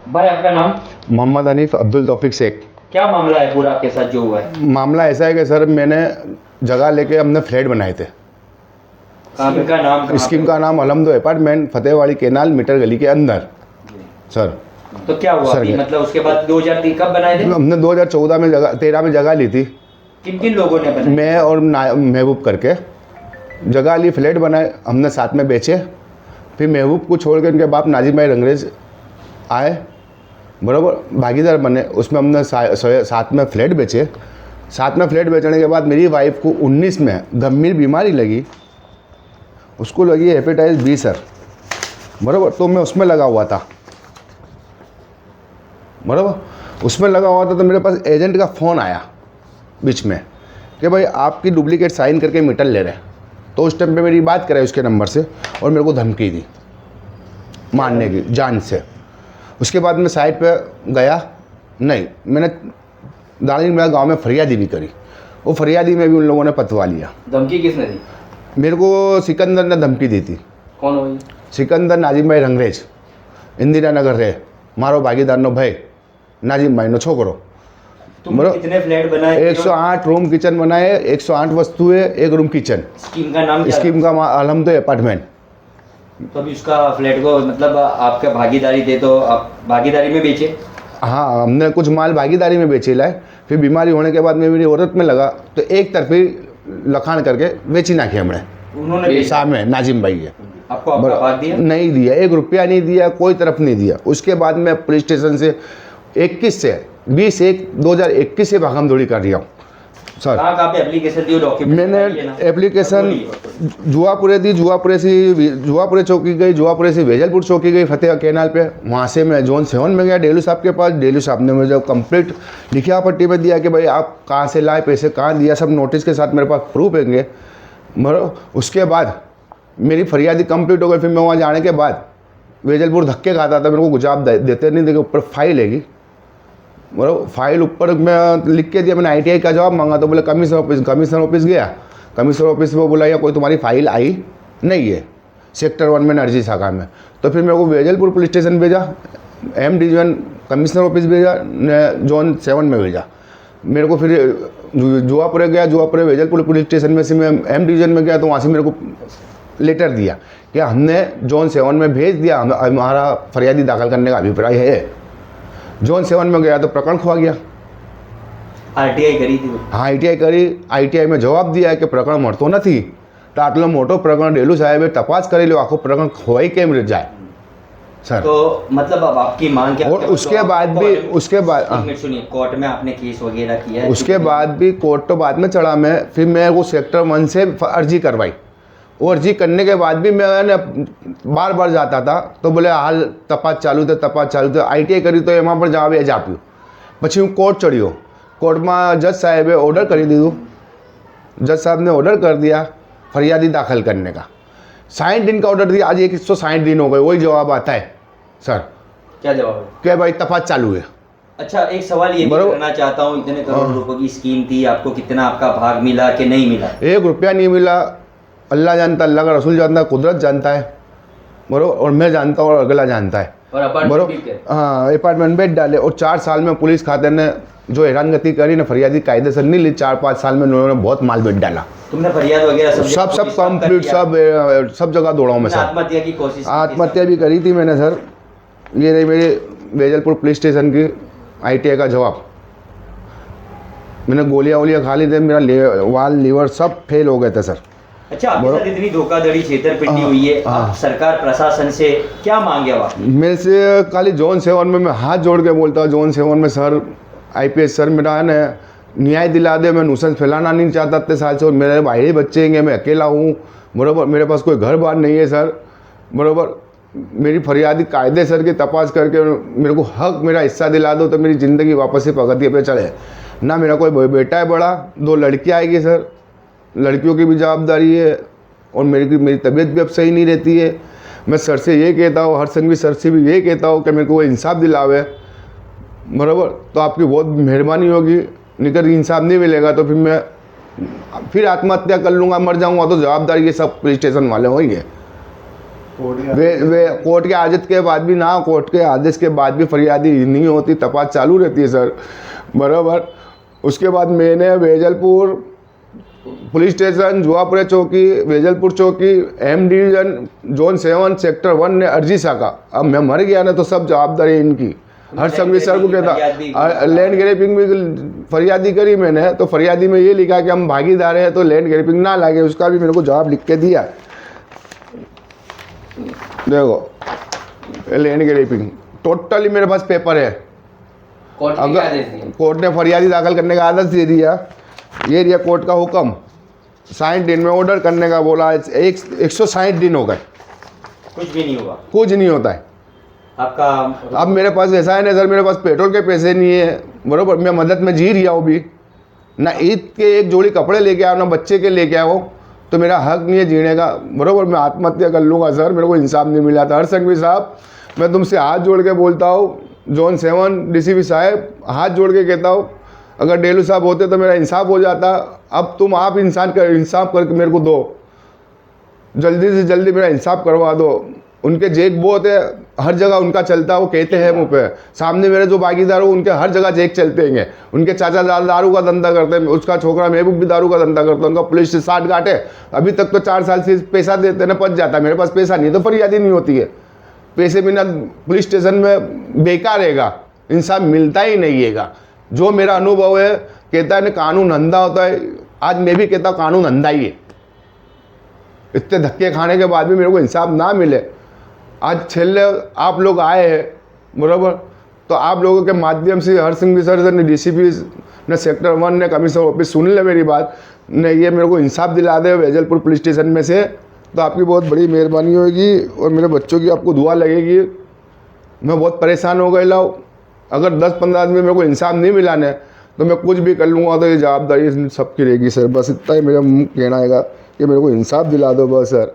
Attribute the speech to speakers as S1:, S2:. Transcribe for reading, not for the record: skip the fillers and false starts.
S1: भाई आपका नाम?
S2: मोहम्मद हनीफ अब्दुल तौफीक शेख।
S1: क्या मामला है पूरा आपके साथ जो हुआ है?
S2: मामला ऐसा है कि सर मैंने जगह लेके हमने फ्लैट बनाए थे।
S1: स्कीम का नाम कहाँ
S2: स्कीम
S1: पे?
S2: का नाम अलहमदो अपार्टमेंट, फतेहवाड़ी केनाल मीटर गली के अंदर। सर
S1: तो क्या हुआ
S2: सर
S1: अभी? मतलब उसके बाद 2003 कब बनाए थे?
S2: हमने 2014 में जगह 13 में जगह ली थी।
S1: किन किन लोगों ने बनाए?
S2: मैं और महबूब करके जगह ली, फ्लैट बनाए, हमने साथ में बेचे। फिर महबूब को छोड़ के उनके बाप नाजिम भाई रंगरेज आए, बराबर भागीदार बने। उसमें हमने साथ में फ्लैट बेचे। साथ में फ्लैट बेचने के बाद मेरी वाइफ को 19 में गंभीर बीमारी लगी। उसको लगी हेपेटाइटिस बी सर, बराबर। तो मैं उसमें लगा हुआ था, बराबर। उसमें लगा हुआ था तो मेरे पास एजेंट का फ़ोन आया बीच में कि भाई आपकी डुप्लीकेट साइन करके मीटर ले रहे हैं। तो उस टाइम पे मेरी बात कराई उसके नंबर से और मेरे को धमकी दी मारने की, जान से। उसके बाद मैं साइट पे गया नहीं, मैंने दानिश मेरा गांव में फरियादी भी करी। वो फरियादी में भी उन लोगों ने पतवा लिया।
S1: धमकी किसने दी?
S2: मेरे को सिकंदर ने धमकी दी थी।
S1: कौन हो ये?
S2: सिकंदर नाजिम भाई रंगरेज, इंदिरा नगर रहे, मारो भागीदारनो भाई नाजिम भाई नो छोकरो।
S1: तुमने कितने फ्लैट बनाए?
S2: 108 रूम किचन बनाए, 108 वस्तुएं, 1 रूम किचन।
S1: स्कीम का नाम क्या?
S2: स्कीम का अलहमदो अपार्टमेंट।
S1: तो अभी उसका फ्लैट को मतलब आपका भागीदारी थे तो आप भागीदारी में बेचे?
S2: हाँ, हमने कुछ माल भागीदारी में बेचे लाए। फिर बीमारी होने के बाद में मेरी औरत में लगा तो एक तरफी लखान करके बेची नाखी हमने।
S1: उन्होंने
S2: सामने नाजिम भाई है।
S1: आपको आपका भाग दिया?
S2: नहीं दिया, 1 रुपया नहीं दिया, कोई तरफ नहीं दिया। उसके बाद मैं पुलिस स्टेशन से 20/1/2021 से भागम दौड़ी कर रहा हूँ सर।
S1: कहाँ पे एप्लीकेशन दी? डॉक्यूमेंट
S2: मैंने एप्लीकेशन जुआपुरे दी, जुआपुरे चौकी गई, जुआपुरे से वेजलपुर चौकी गई, फतेह कैनाल पे। वहाँ से मैं जोन 7 में गया डेलू साहब के पास। डेलू साहब ने मुझे कंप्लीट लिखिया पट्टी में दिया कि भाई आप कहाँ से लाए, पैसे कहाँ दिया, सब नोटिस के साथ मेरे पास प्रूफ हैंगे। मगर उसके बाद मेरी फरियादी कंप्लीट हो गई। फिर मैं वहाँ जाने के बाद वेजलपुर धक्के खाता था, मेरे को गुजाब देते नहीं, देखो ऊपर फाइल हैगी, बराबर। फाइल ऊपर मैं लिख के दिया। मैंने ITI का जवाब मांगा तो बोले कमिश्नर ऑफिस गया। कमिश्नर ऑफिस में बोला या कोई तुम्हारी फाइल आई नहीं है सेक्टर 1 में नरजी शाखा में। तो फिर मेरे को वेजलपुर पुलिस स्टेशन भेजा, M डिवीज़न कमिश्नर ऑफिस भेजा, जोन 7 में भेजा। मेरे को फिर जुआपुरे गया, जुआपुरे वेजलपुर पुलिस स्टेशन में से मैं M डिवीज़न में गया तो वहाँ से मेरे को लेटर दिया कि हमने जोन 7 में भेज दिया, हमारा फरियादी दाखिल करने का अभिप्राय है। जोन 7 में गया तो प्रकरण खुआ गया।
S1: RTI करी थी?
S2: हाँ, ITI करी। ITI में जवाब दिया कि प्रकरण मरतो नहीं, तो आटलो मोटो प्रकरण डेलू साहेबे तपास करी लो, आखो प्रकरण खोई केम जाए सर।
S1: तो मतलब अब आपकी मांग क्या?
S2: और उसके बाद
S1: सुनिए, कोर्ट में आपने केस वगैरह किया है?
S2: उसके बाद भी कोर्ट तो बाद में चढ़ा मैं। फिर मैं वो सेक्टर 1 से अर्जी करवाई। वो अर्जी करने के बाद भी मैंने बार बार जाता था तो बोले हाल तपास चालू थे। ITI करी तो एम पर जवाब जा पायूँ। પછી હું कोर्ट चढ़ियो। कोर्ट में जज साहेबे ऑर्डर कर दीधું। जज साहब ने ऑर्डर कर दिया फरियादी दाखिल करने का। 60 दिन का ऑर्डर दिया, आज 160 दिन हो गए, वही जवाब आता है सर।
S1: क्या जवाब है?
S2: क्या भाई तपास चालू है।
S1: अच्छा, एक सवाल ये भी करना चाहता हूँ, इतने करोड़ रुपए की स्कीम थी, आपको कितना आपका भाग मिला कि नहीं मिला?
S2: 1 रुपया नहीं मिला। अल्लाह जानता, अल्लाह का रसूल जानता है, कुदरत जानता है, बराबर। और मैं जानता हूँ और अगला जानता है,
S1: और अपार्टमेंट?
S2: हाँ, अपार्टमेंट बेच डाले। और 4 साल में पुलिस खाते ने जो हैरानगति करी ना, फरियादी कायदे से नहीं ली। 4-5 साल में उन्होंने बहुत माल बेच डाला।
S1: तुमने फरियाद वगैरह
S2: सब कंप्लीट, सब जगह दौड़ा हूँ मैं सर।
S1: आत्महत्या की कोशिश?
S2: आत्महत्या भी करी थी मैंने सर। ये रही मेरे वेजलपुर पुलिस स्टेशन की ITI का जवाब। मैंने गोलियाँ खा ली थी, मेरा वाल लीवर सब फेल हो गए थे सर।
S1: अच्छा, आपके साथ इतनी धोखाधड़ी छेतरपिंडी हुई है, आप सरकार प्रशासन से क्या मांगे? आप
S2: मेरे से खाली जोन 7 में मैं हाथ जोड़ के बोलता हूँ, जोन 7 में सर IPS सर मेरा है ना न्याय दिला दे। मैं नुकसान फैलाना नहीं चाहता इतने साल से। और मेरे भाई बच्चे हैं, मैं अकेला हूँ, बराबर। मेरे पास कोई घर बार नहीं है सर, बराबर। मेरी फरियादी कायदे सर की तपास करके मेरे को हक, मेरा हिस्सा दिला दो तो मेरी ज़िंदगी वापस से प्रगति पे चढ़े ना। मेरा कोई बेटा है बड़ा, 2 लड़कियाँ आएगी सर, लड़कियों की भी जवाबदारी है। और मेरी तबीयत भी अब सही नहीं रहती है। मैं सर से ये कहता हूँ, हर संघवी सर से भी ये कहता हूँ कि मेरे को वो इंसाफ दिलावे, बराबर। तो आपकी बहुत मेहरबानी होगी। निकल इंसाफ नहीं मिलेगा तो फिर आत्महत्या कर लूँगा, मर जाऊँगा तो जवाबदारी ये सब पुलिस स्टेशन वाले होंगे। वे कोर्ट के आदेश के बाद भी ना, कोर्ट के आदेश के बाद भी फरियादी नहीं होती, तपास चालू रहती है सर, बराबर। उसके बाद मैंने वेजलपुर पुलिस स्टेशन, जुआपुरे चौकी, वेजलपुर चौकी, एम डिवीजन, जोन 7 सेक्टर 1 ने अर्जी साका। अब मैं मर गया ना तो सब जवाबदारी इनकी। हर संघवी सर को कहता, लैंड ग्रैबिंग भी फरियादी करी मैंने, तो फरियादी में ये लिखा कि हम भागीदार हैं तो लैंड ग्रैबिंग ना लागे, उसका भी मेरे को जवाब लिख के दिया। देखो लैंड ग्रैबिंग टोटली मेरे पास पेपर है। अगर कोर्ट ने फरियादी दाखिल करने का आदेश दे दिया, ये दिया कोर्ट का हुक्म, 60 दिन में ऑर्डर करने का बोला, 160 दिन हो गए,
S1: कुछ भी नहीं हुआ,
S2: कुछ नहीं होता है
S1: आपका।
S2: अब मेरे पास ऐसा है ना सर, मेरे पास पेट्रोल के पैसे नहीं है, बराबर। मैं मदद में जी रहा हूँ भी ना, ईद के एक जोड़ी कपड़े लेके आओ ना बच्चे के लेके आओ, तो मेरा हक नहीं है जीने का, बराबर। मैं आत्महत्या कर लूँगा सर, मेरे को इंसाफ नहीं मिला था। हर संघवी साहब मैं तुमसे हाथ जोड़ के बोलता हूँ, जोन 7 डीसीपी साहब, हाथ जोड़ के कहता हूँ, अगर डेलू साहब होते तो मेरा इंसाफ हो जाता। अब तुम आप इंसाफ करके मेरे को दो, जल्दी से जल्दी मेरा इंसाफ करवा दो। उनके जेक बहुत है, हर जगह उनका चलता है, वो कहते हैं मुँह पे। सामने मेरे जो बागीदार हो उनके हर जगह जेक चलते हैं। उनके चाचा दारू का धंधा करते हैं, उसका छोकरा महबूब भी दारू का धंधा करता है, उनका पुलिस से 60 गांठ है। अभी तक तो 4 साल से पैसा देते ना पच जाता है, मेरे पास पैसा नहीं तो फरियादी नहीं होती है। पैसे बिना पुलिस स्टेशन में बेकार रहेगा, इंसाफ मिलता ही नहीं है। जो मेरा अनुभव है, कहता है ना कानून अंधा होता है, आज मैं भी कहता हूँ कानून अंधा ही है। इतने धक्के खाने के बाद भी मेरे को इंसाफ ना मिले, आज छेले आप लोग आए हैं, बराबर, तो आप लोगों के माध्यम से हर संघवी सर ने, डीसीपी ने, सेक्टर 1 ने, कमिश्नर ऑफिस सुन ले मेरी बात ने, ये मेरे को इंसाफ दिला दे वेजलपुर पुलिस स्टेशन में से, तो आपकी बहुत बड़ी मेहरबानी होगी और मेरे बच्चों की आपको दुआ लगेगी। मैं बहुत परेशान हो गया हूँ, अगर 10-15 आदमी मेरे को इंसाफ नहीं मिला ने तो मैं कुछ भी कर लूँगा, तो ये जवाबदारी सबकी रहेगी सर। बस इतना ही मेरा कहना है कि मेरे को इंसाफ दिला दो बस सर।